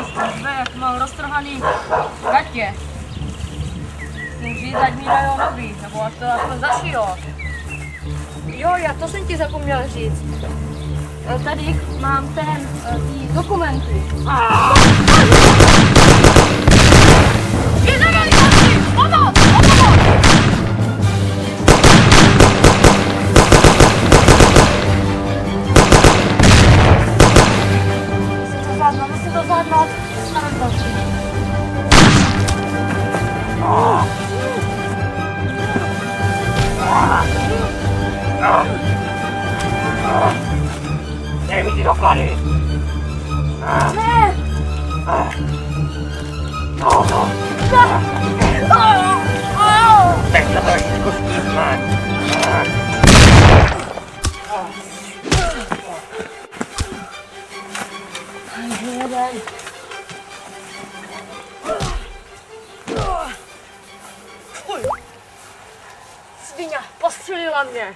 Zve, jak mám roztrhaný gatě. Musím říct, ať mi dají nový, nebo ať to aspoň zašijou. Jo, já to jsem ti zapomněl říct. Tady mám ty dokumenty. Vyzvedali chlapci! Pomoc! Musím to zvládnout. Stavím to. Dej mi ty doklady! Ne! No. Teď to trošičku stísne. Jeden. Fuj. Svině, postřelila mě.